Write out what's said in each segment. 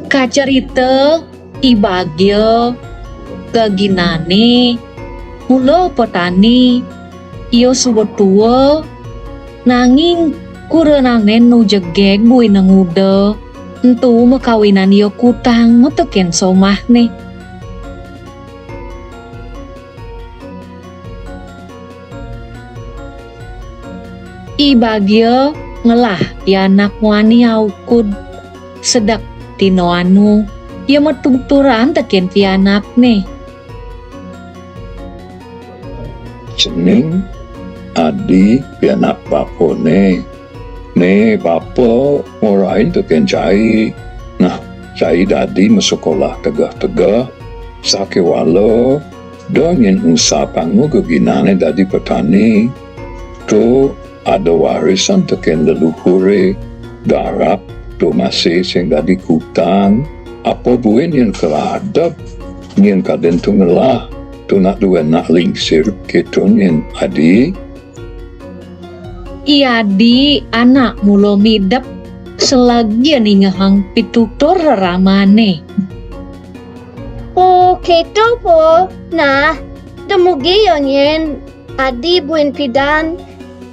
Kacarita ibagyo kaginane mula petani iyo suwetua nanging kurenanen nu jegeg bui nanguda entu makawinan iyo kutang meteken somahne. Ibagyo ngelah anak wani aukud sedak tino anu ia metungturan teken pianak ne. Cening adi pianak bapo ne bapo ngurain teken cai. Nah cai dadi mesekolah tegah-tegah sake walo donyen usapangu keginane dadi petani tu ada warisan teken leluhure darap tu masih sing dadi kutang apa buin yang keladap yang kaden tu ngelah tu nak dua nak lingsir ketun yang adi Iadi anak mulo midap selagi ningahang pitutur ramane. Oh, keto po. Nah, demugi yon adi buin pidan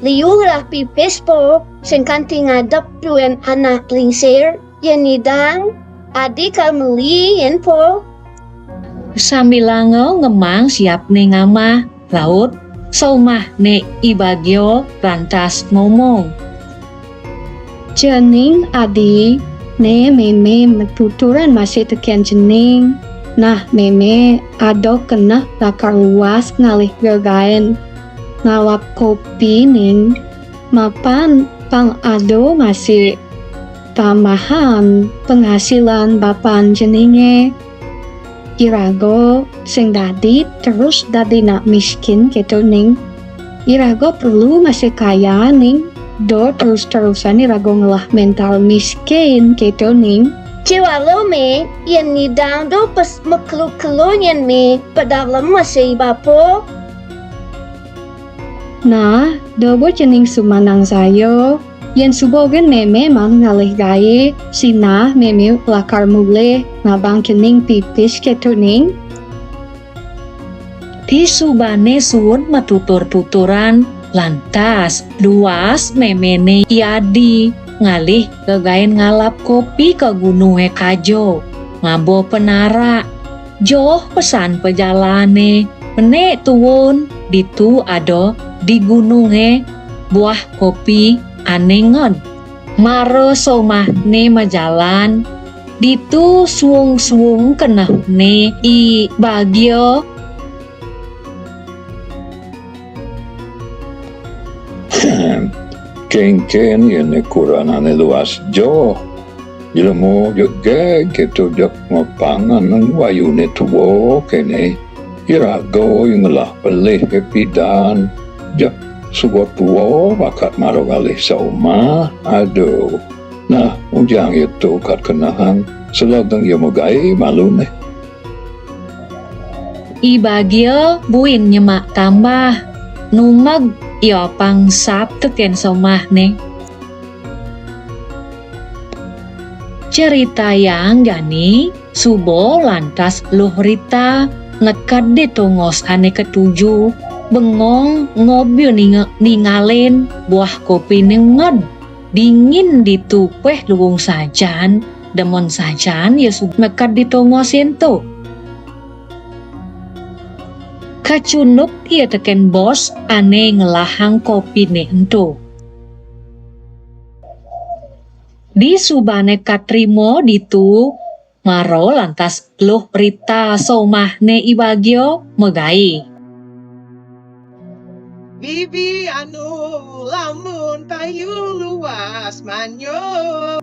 liulah pipis po sing kanti ngadap duen anak lingsir yan nidang adi kalmeli yan po. Sambilango ngemang siap ne ngama laut somah ne ibagyo lantas ngomong. Jening adi ne meme metuturan masih teken jening. Nah meme ado kena lakar luas ngalih gagain ngalap kopi ning mapan pang ado masih tambahan penghasilan bapan jeninge. Irago sing dadi terus dadi nak miskin gitu ning. Irago perlu masih kaya ning. Do terus-terusan irago ngelah mental miskin gitu ning. Ciwalo me yan nidang do pas maklu-klu yan me padalam masih bapo. Nah, dobo jening sumanang sayo. Yen subogen meme mang ngalih gaye sinah meme lakar mule ngabang kening pipis ketuning. Di subane suun matutur-tuturan lantas luas memene iadi ngalih kegain ngalap kopi ke gunung kajo ngabo penara joh pesan pejalane mene tuwun ditu ado di gununge buah kopi anengon maro somah ne majalan ditu suung-suung kenah ne i bagyo ken yang kuranane luas jo jelemu juga gitu jak ngapangan nang wayune tuwo kene irago yang lah pelih kepidan jak sugot tuwo bakat maro galih sauma aduh nah ujang itu kat kenahang seladang ya mogai malu ne ibagyo buin nyemak tambah numag iyo pangsap teken somah ne. Cerita yang gani subo lantas luh Rita ngekad di tongos ane ketujuh bengong ngobil ningalin buah kopi nengod dingin ditupeh luwung sajan demon sajan ya ngekad di tongosin tuh. Kacunuk ia teken bos ane ngelahang kopi ne ento. Di subane katrimo ditu maro lantas luh Rita somah ne ibagyo megai. Bibi anu lamun payu luas manyo.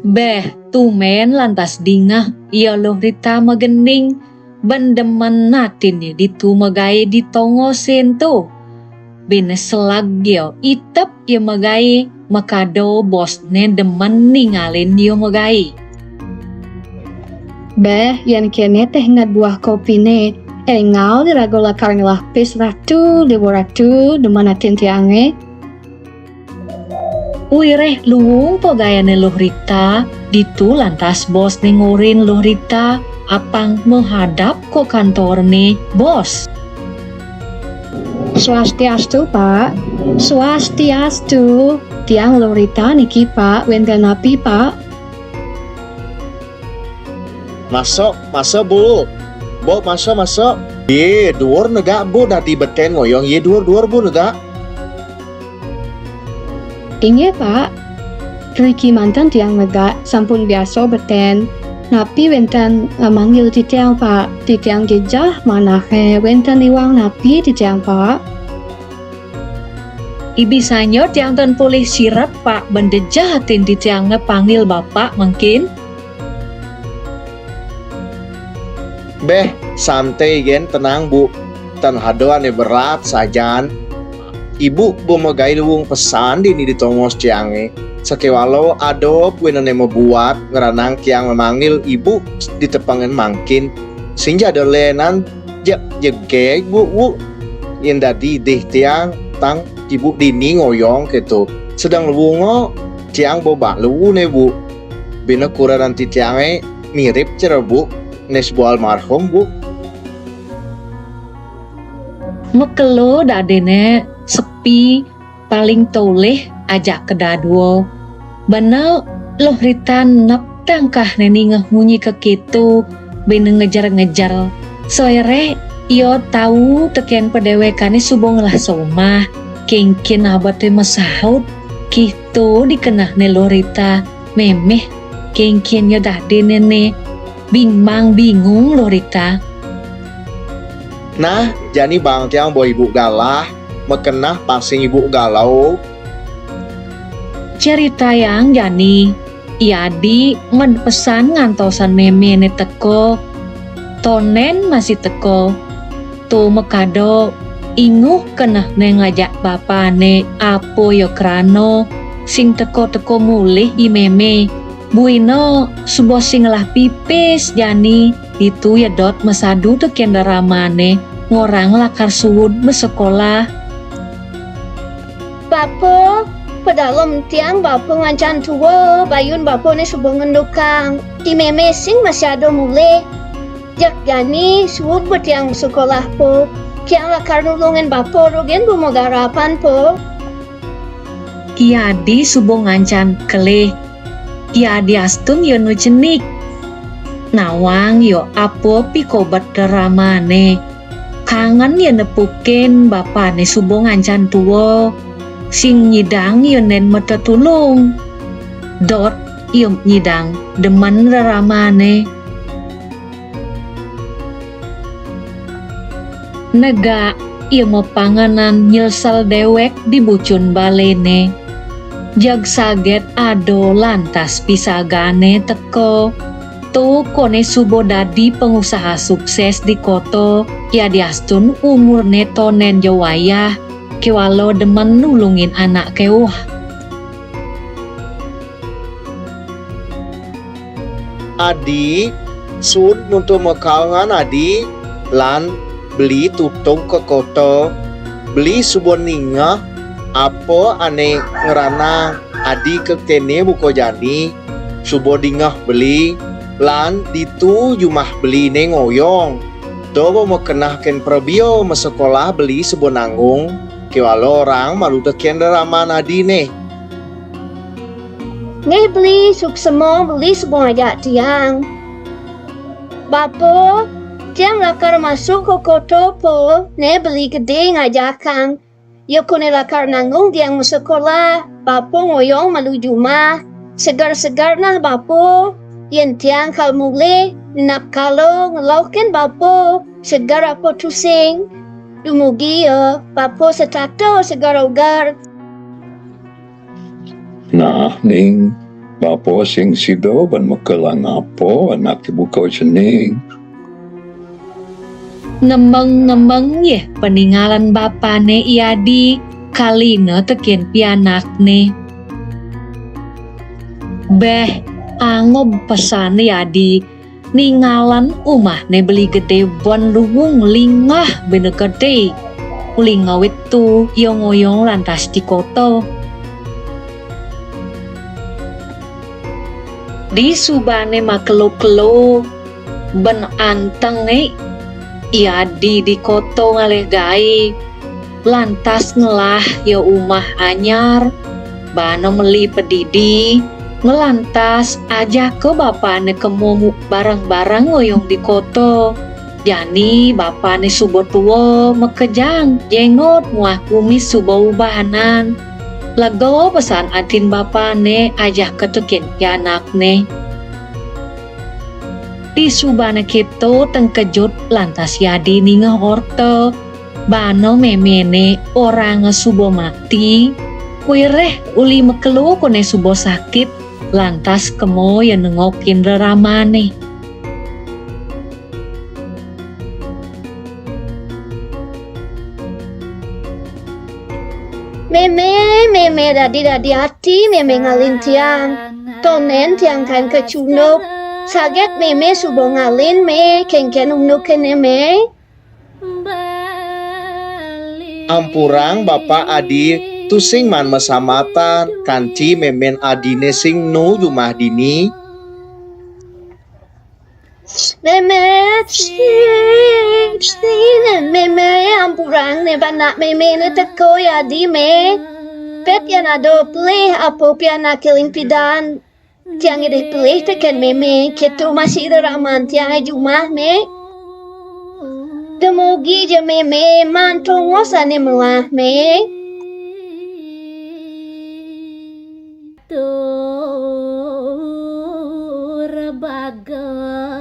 Beh tumen lantas dingah ia luh Rita megening. Bendemen natin ya ditu megai ditongosin tuh. Bine selagyo itep ya megai makado bos ne demen ningalin yo megai. Beh, yan kene teh ngad buah kopi ne. Engal dirago lakar ngelah pis ratu, liwo ratu, demanatin tiange. Wireh luwung po gayane Loh Rita, ditu lantas bos nengorin Loh Rita apang menghadap ke kantor nih bos. Swastiastu, Pak. Swastiastu. Tiang Loh Rita niki, Pak. Wenten api, Pak. Masuk Bu. Bu, masuk. Ye, duor nega Bu, nanti beten ngoyong. Ye, duor Bu nega. Inge, Pak. Riki mantan tiang megak sampun biasa beten. Napi wenten manggil ti tiang, Pak. Ti tiang gejah mana he wenten iwang napi ti tiang, Pak. Ibisanya tiang tan poleh sirap Pak bendejahatin di tiangnya panggil bapak mungkin. Beh, santai gen, tenang Bu. Tan hadoan berat sajan. Ibu Bu megai luwung pesan di tongos ciange. Sekewalo adop wenane membuat ngeranang kiang memanggil ibu di tepangan mangkin. Sinja dolenan jegeg Bu. Yang dadi deh tiang tang ibu dini ngoyong gitu. Sedang luwungo ciang boba luwu ne Bu. Bina kura nanti tiange mirip cara Bu. Nesbu almarhum Bu. Mekelo dadene sepi paling toleh ajak kedadwo. Bana Loh Rita nap tangkah neni ngemunyi ke kitu bene ngejar-ngejar. Soere iyo tahu teken pedewekane subong lah somah. Kengkin abate mesahut kitu dikenah ne Loh Rita. Memeh kengkin yo dadene ne. Bingung Loh Rita. Nah, jani bang tiang boy ibu galah, mekenah pasing ibu galau. Cerita yang jani Iadi menpesan ngantosan meme ne teko. Tonen masih teko. Tu mekado inguh kenah ne ngajak bapane apo yo krano sing teko-teko mulih i meme. Buino subo sing lah pipis jani itu ya dot mesadu teken daramane ngorang lakar suwud mesekolah. Bapo, pedalom tiang bapo ngancan tua, bayun bapo ne subo ngendukang. Di meme sing masih ada mule. Jak jani suwud betiang sekolah po. Kiang lakar nulungin bapo rogen bumogarapan po. Iadi subo ngancan keleh. Iadi astun yo nu cenik. Nawang yo apo pikobat daramane. Kangen yo nepukin bapane subo ngancan tuwo. Sing nyidang yo nen mata tulung. Dot yo nyidang demen daramane. Nega iyo mau panganan nyelsel dewek di bucun balene. Jag saget ado lantas pisagane teko. Tu kone subo dadi pengusaha sukses di koto. Ya diastun umur netonen jawayah. Kewalo demen nulungin anak kewah. Adi, sun untuk mekalangan adi, lan beli tutung ke koto, beli subon ninga, apa ane ngerana adi ke kene buko jani, subo dingah beli, lan ditu jumah beli ne ngoyong. Dobo mau kenahken prebio mesekolah beli subon nanggung, kewalo orang malu teken deraman adi ne. Nge beli suksemo beli subo ngajak tiang. Bapo, tiang lakar masuk ke koto po, ne beli gede ngajakang. Yo kone lakar nanggung tiang sekolah, bapo ngoyong malu jumah. Segar-segar nah bapo, yen tiang kal mule, nap kalo ngelauken bapo, segar apa tusing. Dumugi yo, bapo setato segar ugar. Nah, ning bapo sing sido ban makalang apo anak ibu kau cening. Nemeng-nemeng ye peninggalan bapane Iadi kalina teken pianakne. Beh, angob pesan Iadi ningalan umah ne beli gede bon luwung lingah bener gede. Lingah itu yo ngoyong lantas di koto. Di subane makelo-kelo ben anteng iadi di koto ngalih gae lantas ngelah ya umah anyar bano meli pedidi ngelantas aja ke bapane kemo barang-barang ngoyong di koto jani bapane subo tuwo mekejang jengot muah kumis subo ubahanan lego pesan atin bapane ajah ketukin ya anakne di subane kito tengkejut lantas yadi ninga horte bano memene orang subo mati kuireh uli mekelu kone subo sakit lantas kemo yang nengokin reramane Meme dadi hati meme ngalin tiang. Tonen tiang kan kecunuk. Saget meme subo ngalin me ken umnuken me. Ampurang Bapak Adi tusing man mesamatan kanci memen adine sing nu rumah dini Meme ampurang ne banak meme ne teko ya di me. Pep ya nado pleh apo piana kilin pidan. Tiang ide pleh teken meme ketu masih raman tiang jumah me. Demogi je meme mantong wasane melah me. Tur baga